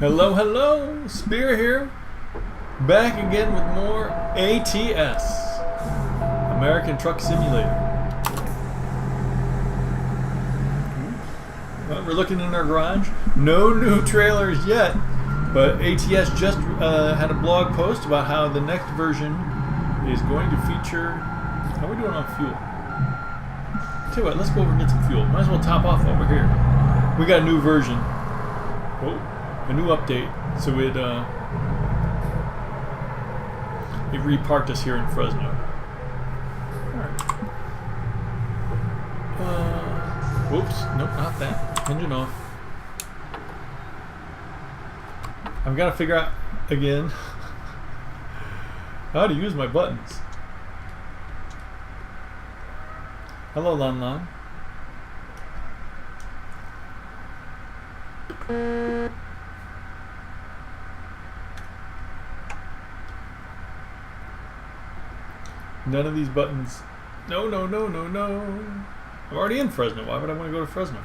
Hello, hello, Spear here, back again with more ATS, American Truck Simulator. Well, we're looking in our garage, no new trailers yet, but ATS just had a blog post about how the next version is going to feature, how are we doing on fuel? Tell you what, let's go over and get some fuel. Might as well top off over here. We got a new version. Whoa. A new update, so it reparked us here in Fresno. Alright. Whoops, nope, not that. Engine off. I've got to figure out, again, how to use my buttons. Hello, Lon Lon. None of these buttons. No, no, no, no, no. I'm already in Fresno. Why would I want to go to Fresno?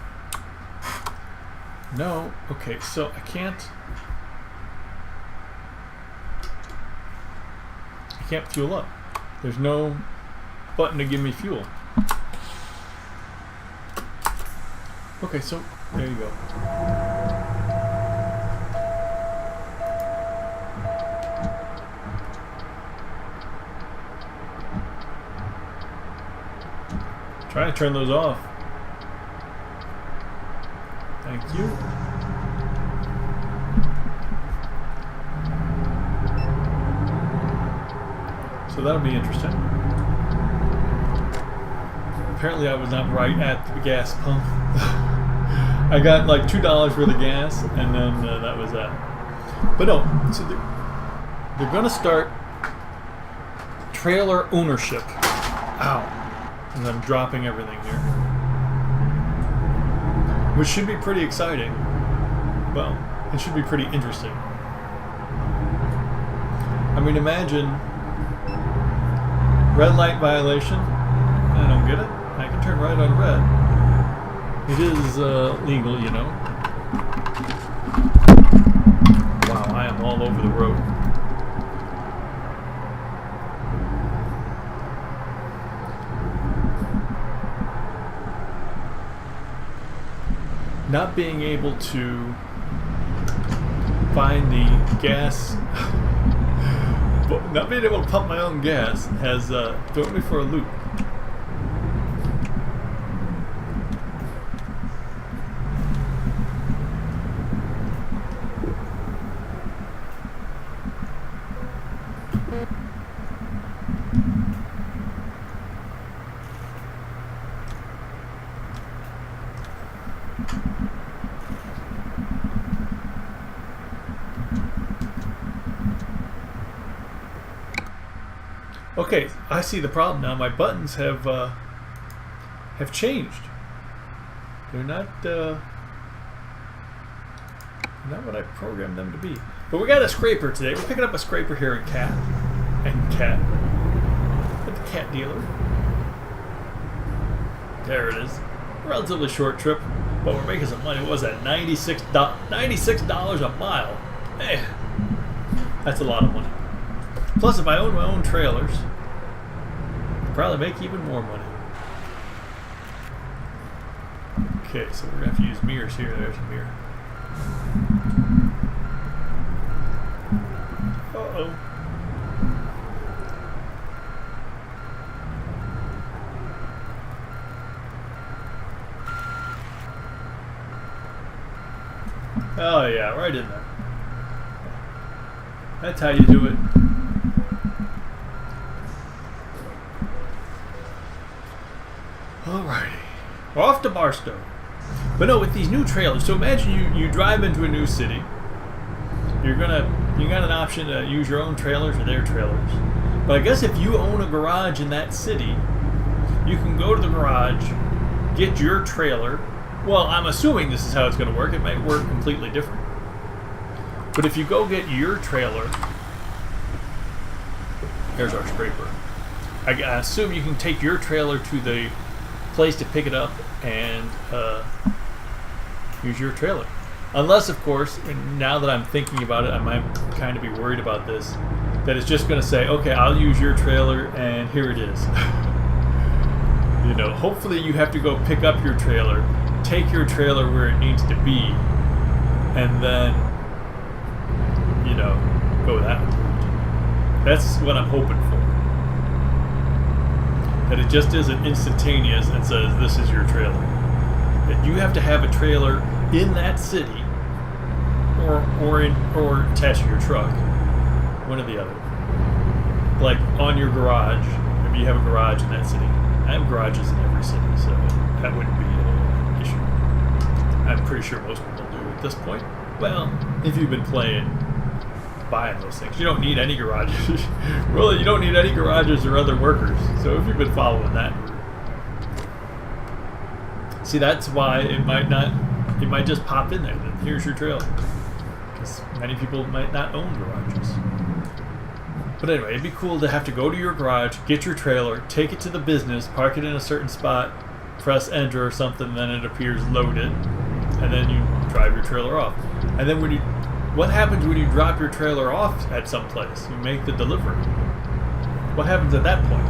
No. Okay, so I can't fuel up. There's no button to give me fuel. Okay, so there you go. Try to turn those off. Thank you. So that'll be interesting. Apparently I was not right at the gas pump. I got like $2 worth of gas, and then that was that. But no, so they're gonna start trailer ownership. Ow. And I'm dropping everything here, which should be pretty exciting. Well, it should be pretty interesting. I mean, imagine red light violation. I don't get it. I can turn right on red. It is legal, you know. Wow, I am all over the road. Not being able to find the gas, not being able to pump my own gas has thrown me for a loop. Okay, I see the problem now. My buttons have changed. They're not what I programmed them to be. But we got a scraper today. We're picking up a scraper here in Cat at the cat dealer. There it is. Relatively short trip, but we're making some money. What was that? $96 a mile. Man, that's a lot of money. Plus, if I own my own trailers, I'd probably make even more money. Okay, so we're going to have to use mirrors here. There's a mirror. Uh-oh. Oh, yeah, right in there. That's how you do it. Alrighty, we're off to Barstow. But no, with these new trailers, so imagine you drive into a new city. You got an option to use your own trailers or their trailers. But I guess if you own a garage in that city, you can go to the garage, get your trailer. Well, I'm assuming this is how it's going to work. It might work completely different. But if you go get your trailer, here's our scraper. I assume you can take your trailer to the place to pick it up and use your trailer. Unless, of course, and now that I'm thinking about it, I might kind of be worried about this, that it's just going to say, okay, I'll use your trailer, and here it is. You know, hopefully you have to go pick up your trailer, take your trailer where it needs to be, and then, you know, go that route. That's what I'm hoping for. That it just isn't instantaneous and says, this is your trailer. That you have to have a trailer in that city or attached to your truck. One or the other. Like on your garage. Maybe you have a garage in that city. I have garages in every city, so that wouldn't be an issue. I'm pretty sure most people do at this point. Well, if you've been buying those things. You don't need any garages. Really, you don't need any garages or other workers. So if you've been following that. See, that's why it might just pop in there. Then here's your trailer. Because many people might not own garages. But anyway, it'd be cool to have to go to your garage, get your trailer, take it to the business, park it in a certain spot, press enter or something, then it appears loaded, and then you drive your trailer off. And then what happens when you drop your trailer off at some place? You make the delivery. What happens at that point?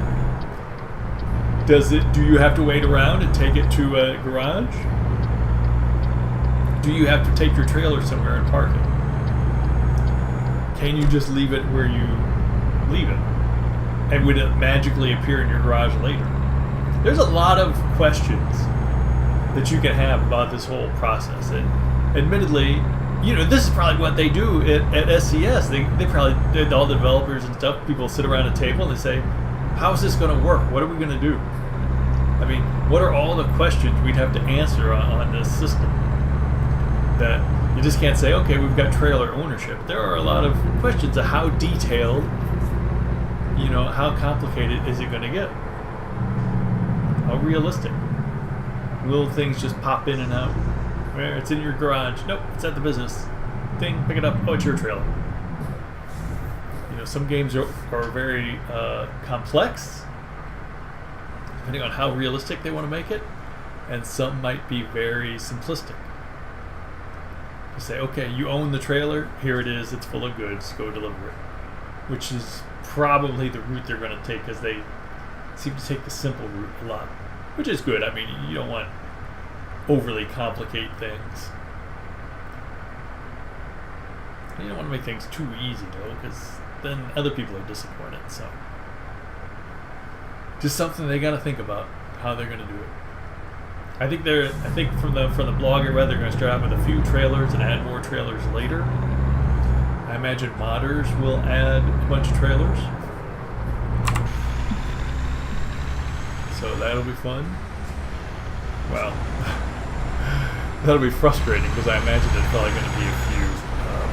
Do you have to wait around and take it to a garage? Do you have to take your trailer somewhere and park it? Can you just leave it where you leave it? And would it magically appear in your garage later? There's a lot of questions that you can have about this whole process. And admittedly, you know, this is probably what they do at SCS. They probably, all the developers and stuff, people sit around a table and they say, how is this going to work? What are we going to do? I mean, what are all the questions we'd have to answer on this system? That you just can't say, okay, we've got trailer ownership. There are a lot of questions of how detailed, you know, how complicated is it going to get? How realistic? Will things just pop in and out? Where it's in your garage. Nope, it's at the business. Ding, pick it up. Oh, it's your trailer. You know, some games are very complex, depending on how realistic they want to make it, and some might be very simplistic. You say, okay, you own the trailer. Here it is. It's full of goods. Go deliver it. Which is probably the route they're going to take, because they seem to take the simple route a lot, which is good. I mean, you don't want overly complicate things. You don't want to make things too easy, though, because then other people are disappointed. So, just something they got to think about how they're going to do it. I think from the blog I read, they're going to start out with a few trailers and add more trailers later. I imagine modders will add a bunch of trailers, so that'll be fun. Well. That'll be frustrating, because I imagine there's probably going to be a few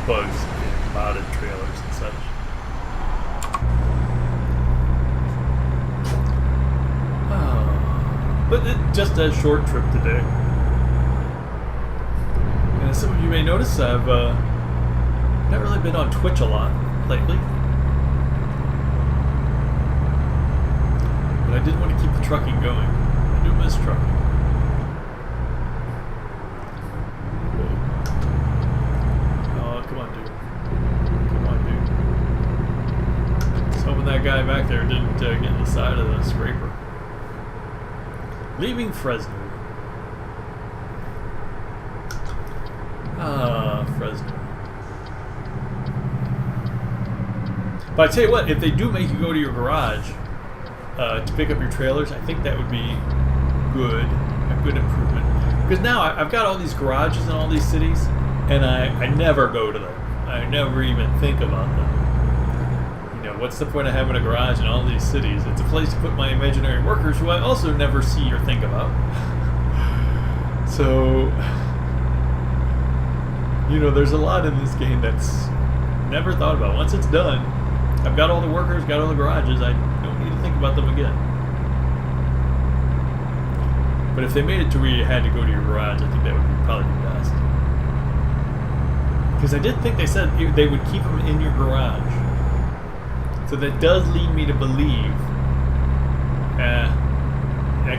bugs in modded trailers and such. But just a short trip today. And as some of you may notice, I've not really been on Twitch a lot lately. But I did want to keep the trucking going. I do miss trucking. That guy back there didn't get in the side of the scraper. Leaving Fresno. Fresno. But I tell you what, if they do make you go to your garage to pick up your trailers, I think that would be a good improvement. Because now I've got all these garages in all these cities, and I never go to them. I never even think about them. What's the point of having a garage in all these cities? It's a place to put my imaginary workers, who I also never see or think about. So, you know, there's a lot in this game that's never thought about. Once it's done, I've got all the workers, got all the garages, I don't need to think about them again. But if they made it to where you had to go to your garage, I think that would probably be best. Because I did think they said they would keep them in your garage. So that does lead me to believe, that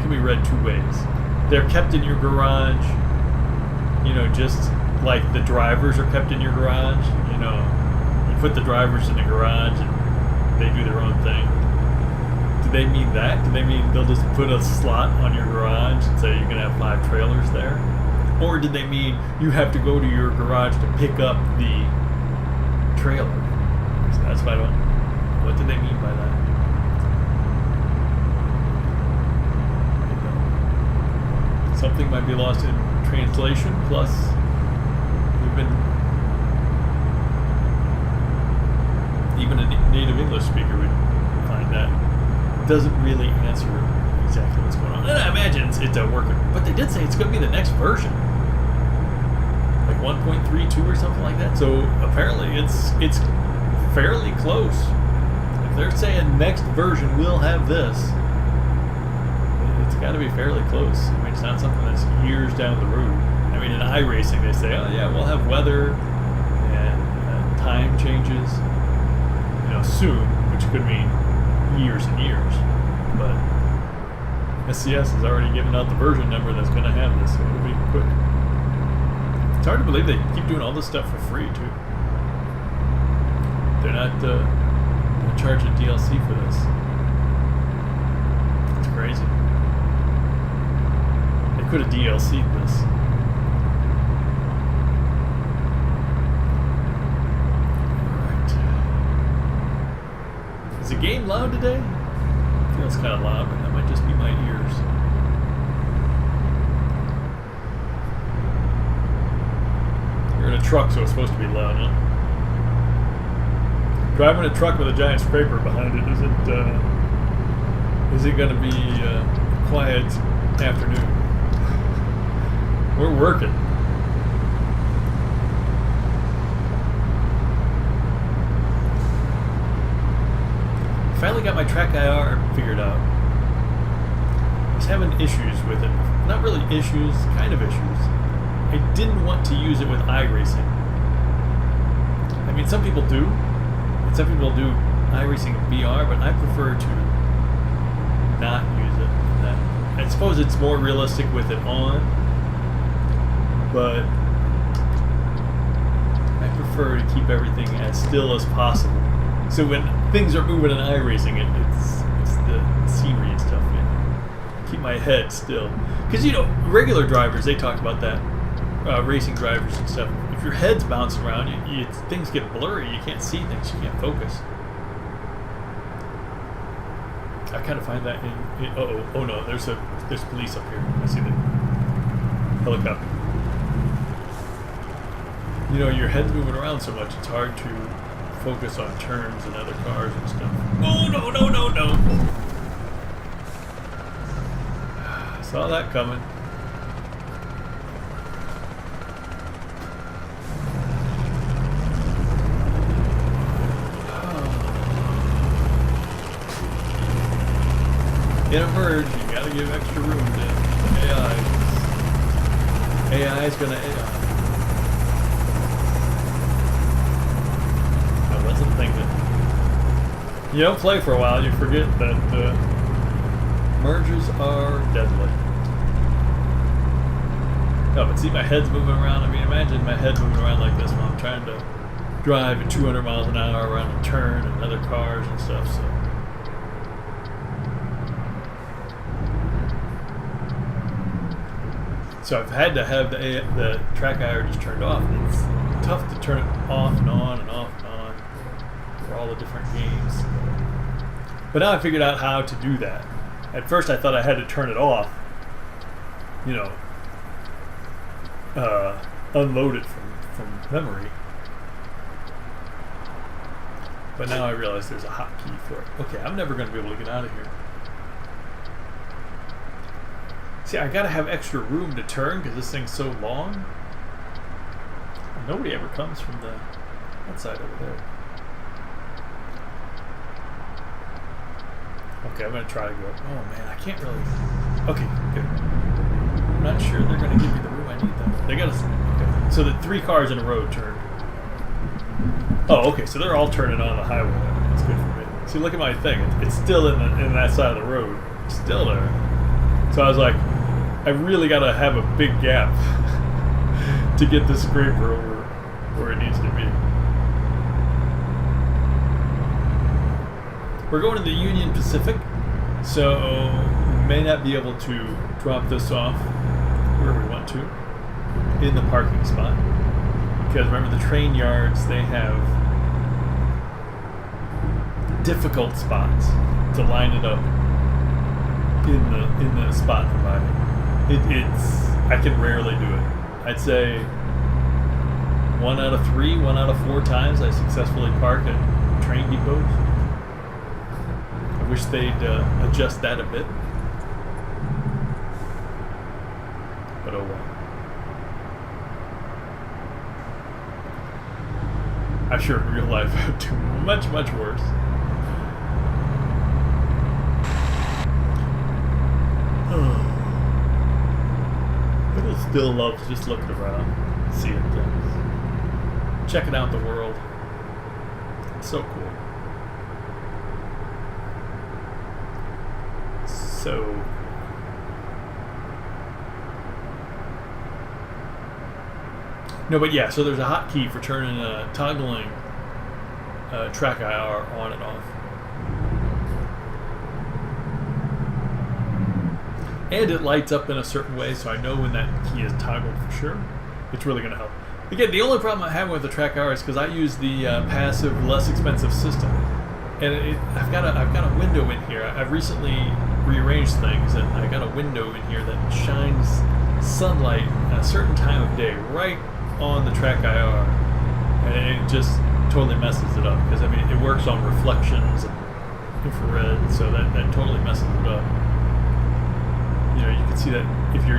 can be read two ways. They're kept in your garage, you know, just like the drivers are kept in your garage. You know, you put the drivers in the garage and they do their own thing. Do they mean that? Do they mean they'll just put a slot on your garage and say you're going to have 5 trailers there? Or did they mean you have to go to your garage to pick up the trailer? So that's what I don't... What did they mean by that? Something might be lost in translation, plus even a native English speaker would find that doesn't really answer exactly what's going on. And I imagine it's a worker, but they did say it's going to be the next version, like 1.32 or something like that. So apparently it's fairly close. If they're saying next version will have this, it's got to be fairly close. I mean, it's not something that's years down the road. I mean, in iRacing they say, oh yeah, we'll have weather and time changes, you know, soon, which could mean years and years. But SCS has already given out the version number that's going to have this, so it'll be quick. It's hard to believe they keep doing all this stuff for free too. They're not charging DLC for this. It's crazy. They could have DLC'd this. Is the game loud today? It feels kind of loud, but that might just be my ears. You're in a truck, so it's supposed to be loud, huh? Driving a truck with a giant scraper behind it isn't going to be a quiet afternoon. We're working. Finally got my track IR figured out. I was having issues with it. Not really issues, kind of issues. I didn't want to use it with iRacing. I mean, some people do. And some people do iRacing in VR, but I prefer to not use it in that. I suppose it's more realistic with it on, but I prefer to keep everything as still as possible. So when things are moving in iRacing, it's the scenery and stuff. Keep my head still. Because, you know, regular drivers, they talk about that. Racing drivers and stuff. If your head's bouncing around, things get blurry. You can't see things. You can't focus. I kind of find that oh no, there's police up here. I see the helicopter. You know, your head's moving around so much, it's hard to focus on turns and other cars and stuff. Oh no. Saw that coming. In a merge, you gotta give extra room to AI. AI is gonna AI. I wasn't thinking. You don't play for a while, you forget that mergers are deadly. Oh, but see, my head's moving around. I mean, imagine my head moving around like this while I'm trying to drive at 200 miles an hour around a turn and other cars and stuff, so. So I've had to have the track IR just turned off. It's tough to turn it off and on and off and on for all the different games. But now I figured out how to do that. At first I thought I had to turn it off, you know, unload it from memory. But now I realize there's a hotkey for it. Okay, I'm never going to be able to get out of here. See, I gotta have extra room to turn because this thing's so long. Nobody ever comes from that side over there. Okay, I'm gonna try to go up. Oh man, I can't really. Okay, good. I'm not sure they're gonna give me the room I need though. They gotta. Okay. So the 3 cars in a row turned. Oh, okay. So they're all turning on the highway. That's good for me. See, look at my thing. It's still in that side of the road. It's still there. So I was like, I really got to have a big gap to get the scraper over where it needs to be. We're going to the Union Pacific, so we may not be able to drop this off where we want to in the parking spot, because remember, the train yards, they have difficult spots to line it up in the spot provided. It's I can rarely do it. I'd say 1 out of 3, 1 out of 4 times I successfully park at train depots. I wish they'd adjust that a bit, but oh well. I'm sure in real life I would do much, much worse. But I still love just looking around, seeing things, checking out the world. It's so cool. So no, but yeah, so there's a hotkey for turning toggling track IR on and off. And it lights up in a certain way, so I know when that key is toggled for sure. It's really going to help. Again, the only problem I have with the track IR is because I use the passive, less expensive system, and I've got a window in here. I've recently rearranged things, and I got a window in here that shines sunlight at a certain time of day right on the track IR, and it just totally messes it up, because I mean it works on reflections and infrared, so that totally messes it up. You know, you can see that if you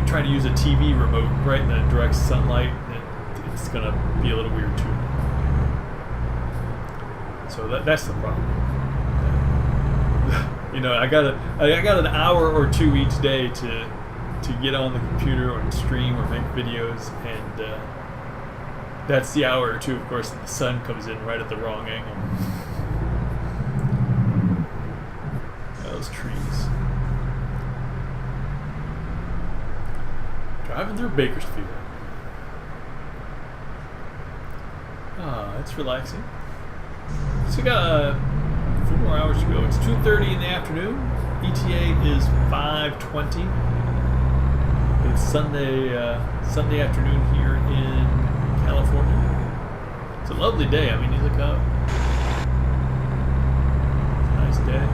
try to use a TV remote right in the direct sunlight, it's gonna be a little weird too. So that's the problem. You know, I got an hour or 2 each day to get on the computer or stream or make videos, and that's the hour or two, of course, that the sun comes in right at the wrong angle. Those trees. Driving through Bakersfield. Ah, it's relaxing. So we got 4 more hours to go. It's 2:30 in the afternoon. ETA is 5:20. It's Sunday afternoon here in California. It's a lovely day. I mean, you look up. It's a nice day.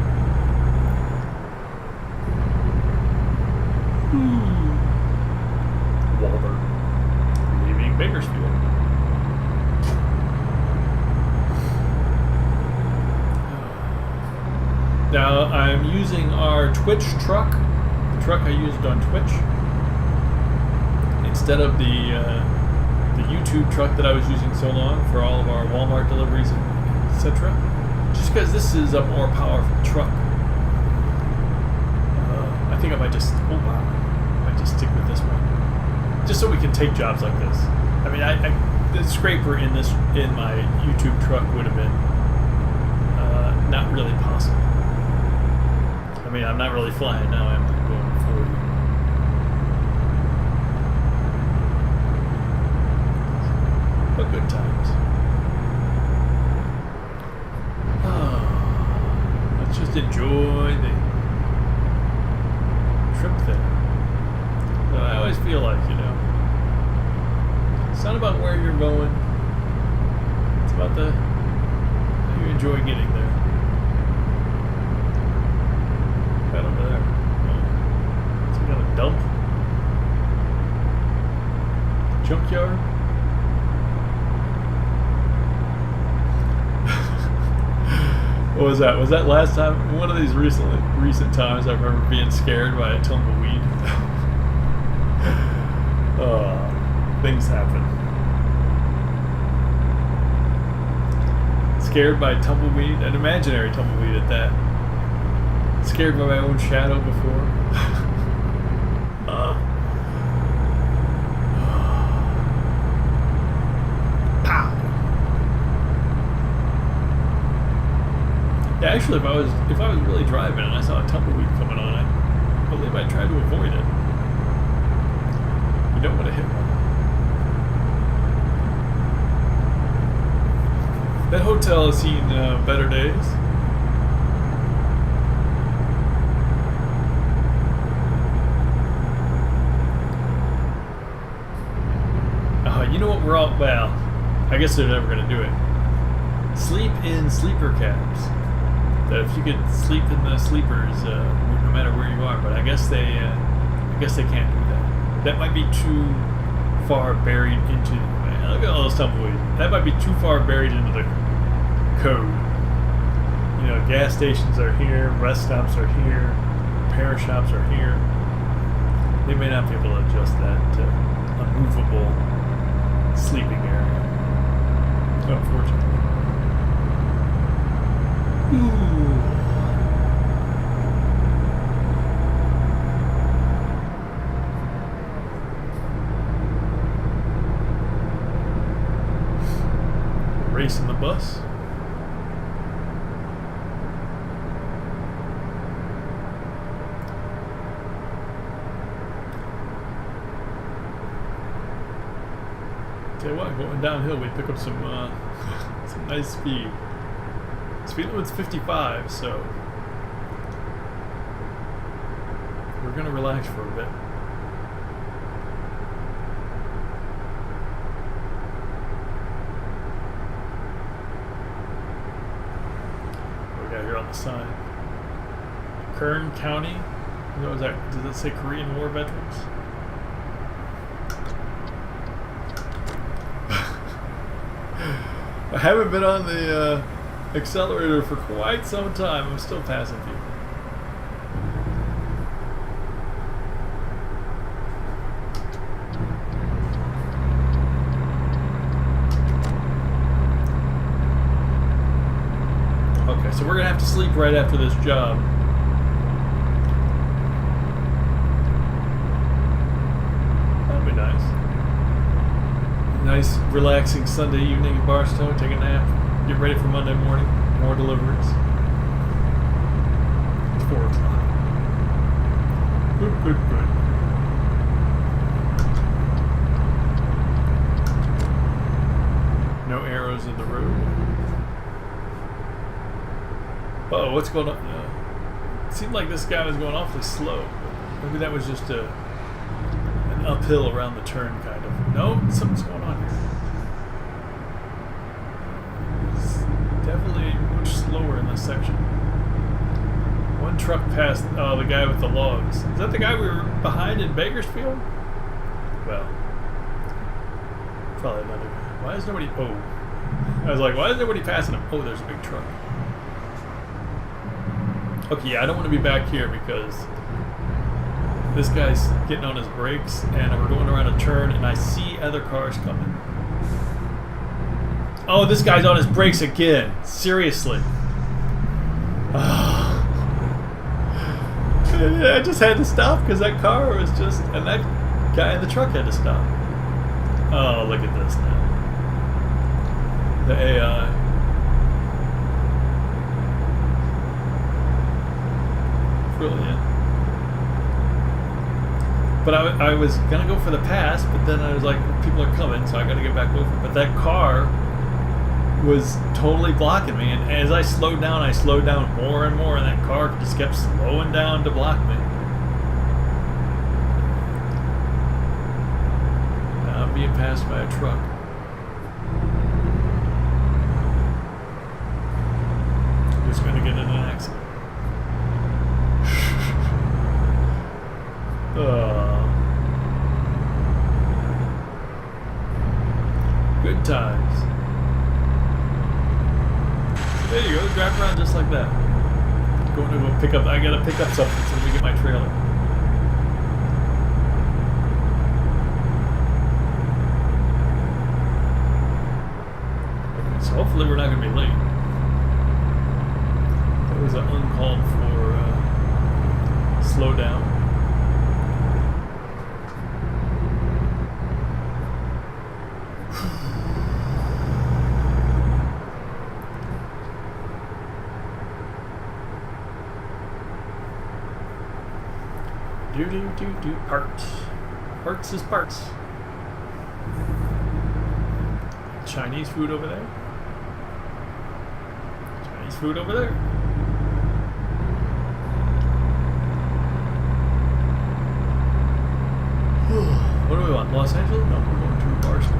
Walbert leaving Bakersfield. Now I'm using our Twitch truck, the truck I used on Twitch, instead of the YouTube truck that I was using so long for all of our Walmart deliveries, etc. Just because this is a more powerful truck. I think I might just stick with this one, just so we can take jobs like this. I mean, the scraper in my YouTube truck would have been not really possible. I mean, I'm not really flying now. I'm going 40. But good times. Oh, let's just enjoy the trip there. But I always feel like, you know, it's not about where you're going. It's about how you enjoy getting there. Right over there. So we got a dump. Junkyard. What was that? Was that last time? One of these recent times I remember being scared by a tumbleweed. Things happen. Scared by a tumbleweed, an imaginary tumbleweed at that. Scared by my own shadow before. Pow! Yeah, actually, if I was really driving and I saw a tumbleweed coming on, I believe I'd try to avoid it. You don't want to hit one. That hotel has seen better days. You know what? We're all, well, I guess they're never going to do it. Sleep in sleeper cabs. That if you could sleep in the sleepers, no matter where you are. But I guess they can't do that. That might be too far buried into. Man, look at all those tumbleweeds. That might be too far buried into the code. You know, gas stations are here, rest stops are here, repair shops are here. They may not be able to adjust that unmovable sleeping area, unfortunately. Ooh. Racing the bus. Tell you what, going downhill, we pick up some nice speed. Speed limit's 55, so we're gonna relax for a bit. What we got here on the sign? Kern County. You know, does it say Korean War veterans? I haven't been on the accelerator for quite some time. I'm still passing people. Okay, so we're gonna have to sleep right after this job. That'd be nice. Nice, relaxing Sunday evening in Barstow. Take a nap. Get ready for Monday morning. More deliveries. It's 4 o'clock. Good, good, good. No arrows in the road. Uh-oh, what's going on? It seemed like this guy was going awfully slow. Maybe that was just an uphill around the turn, kind of. No, something's going on here. It's definitely much slower in this section. One truck passed the guy with the logs. Is that the guy we were behind in Bakersfield? Well, probably another guy. Why is nobody... Oh. I was like, why is nobody passing him? Oh, there's a big truck. Okay, yeah, I don't want to be back here because this guy's getting on his brakes and we're going around a turn and I see other cars coming. Oh, this guy's on his brakes again. Seriously. I just had to stop because that car was just... And that guy in the truck had to stop. Oh, look at this now. The AI. Brilliant. But I was gonna go for the pass, but then I was like, people are coming, so I gotta get back over. But that car was totally blocking me, and as I slowed down more and more, and that car just kept slowing down to block me. Now I'm being passed by a truck. Who's gonna get in an accident? Good times. There you go, drive around just like that. Going to go pick up, I gotta pick up something so we get my trailer. Okay, so hopefully we're not gonna be late. That was an uncalled for slow down. Do parts. Parts is parts. Chinese food over there. Chinese food over there. What do we want? Los Angeles? No, we're going to Barstow.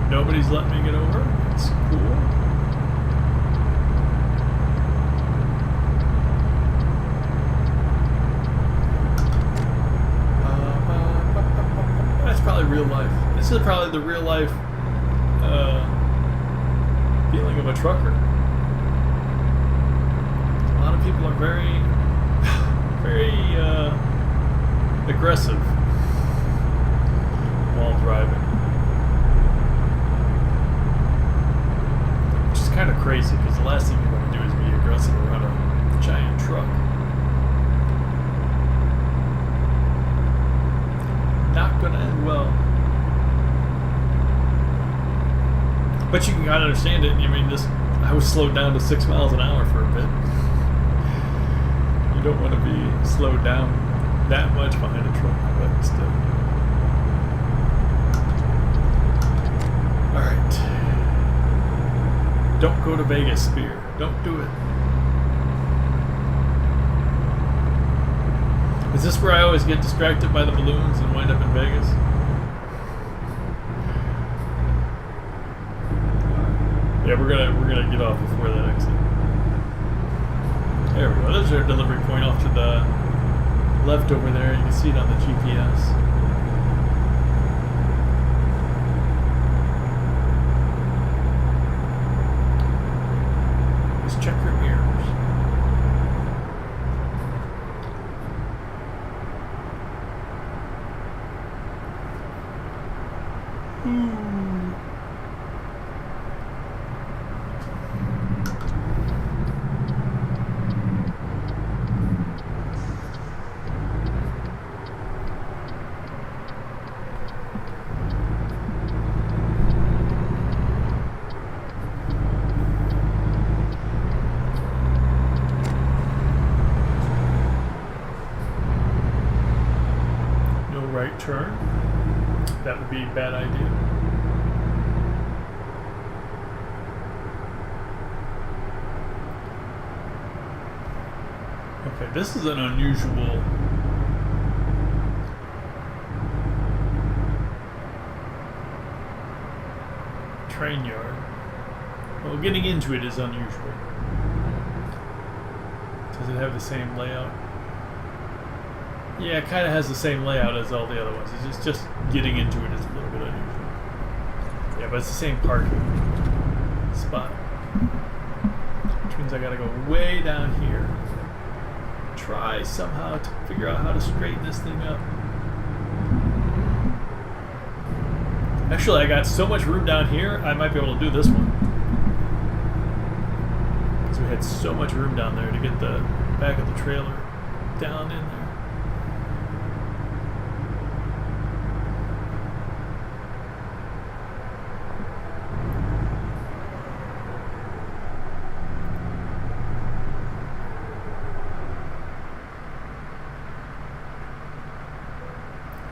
Nobody's letting me get over. It's cool. That's probably real life. This is probably the real life feeling of a trucker. A lot of people are very, very aggressive while driving. Which is kind of crazy because the last thing you want to do is be aggressive around a giant truck. Not going to end well. But you can kind of understand it. I mean, I was slowed down to 6 miles an hour for a bit. You don't want to be slowed down that much behind a truck, but still. Alright. Don't go to Vegas, Spear. Don't do it. Is this where I always get distracted by the balloons and wind up in Vegas? Yeah, we're gonna get off before that exit. There we go. There's our delivery point off to the left over there. You can see it on the GPS. Just check your mirrors. Right turn. That would be a bad idea. Okay, this is an unusual train yard. Well, getting into it is unusual. Does it have the same layout? Yeah, it kind of has the same layout as all the other ones. It's just getting into it is a little bit unusual. Yeah, but it's the same parking spot. Which means I gotta go way down here. Try somehow to figure out how to straighten this thing up. Actually, I got so much room down here, I might be able to do this one. Because we had so much room down there to get the back of the trailer down in there.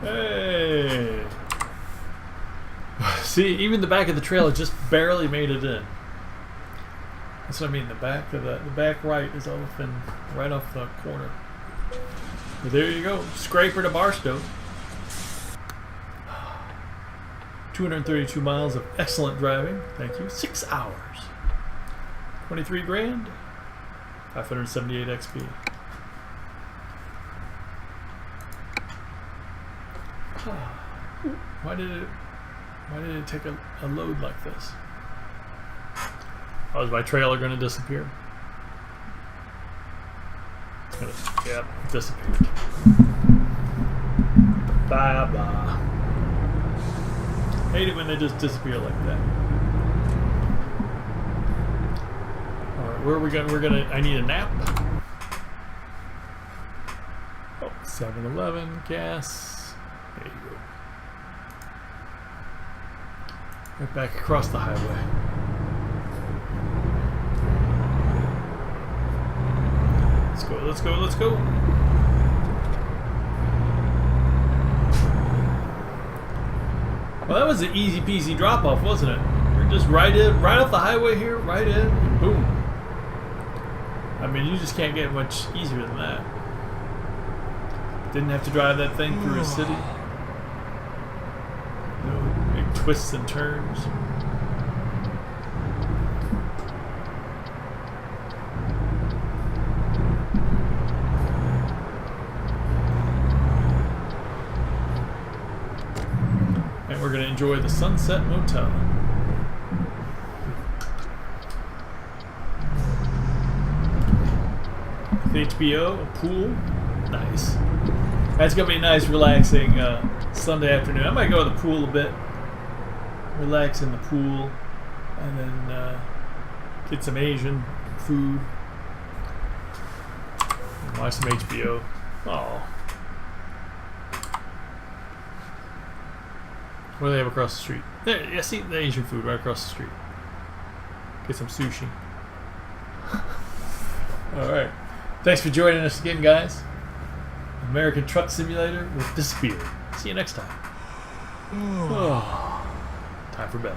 Hey! See, even the back of the trailer just barely made it in. That's what I mean. The back right is often right off the corner. But there you go, scraper to Barstow. 232 miles of excellent driving. Thank you. 6 hours. 23 grand. 578 XP. Why did it take a load like this? Oh, is my trailer going to disappear? Yep, disappeared. Bye bye. Hate it when they just disappear like that. Alright, where are we going? I need a nap. Oh, 7-Eleven, gas. There you go. Right back across the highway. Let's go, let's go, let's go. Well, that was an easy peasy drop off, wasn't it? We're just right in, right off the highway here, right in, and boom. I mean, you just can't get much easier than that. Didn't have to drive that thing through a city. No big twists and turns. And we're going to enjoy the Sunset Motel. With HBO, a pool. Nice. That's going to be a nice, relaxing Sunday afternoon. I might go to the pool a bit. Relax in the pool. And then get some Asian food. And watch some HBO. Oh. What do they have across the street? There, yeah, see the Asian food right across the street. Get some sushi. Alright. Thanks for joining us again, guys. American Truck Simulator with TheSpear. See you next time. Time for bed.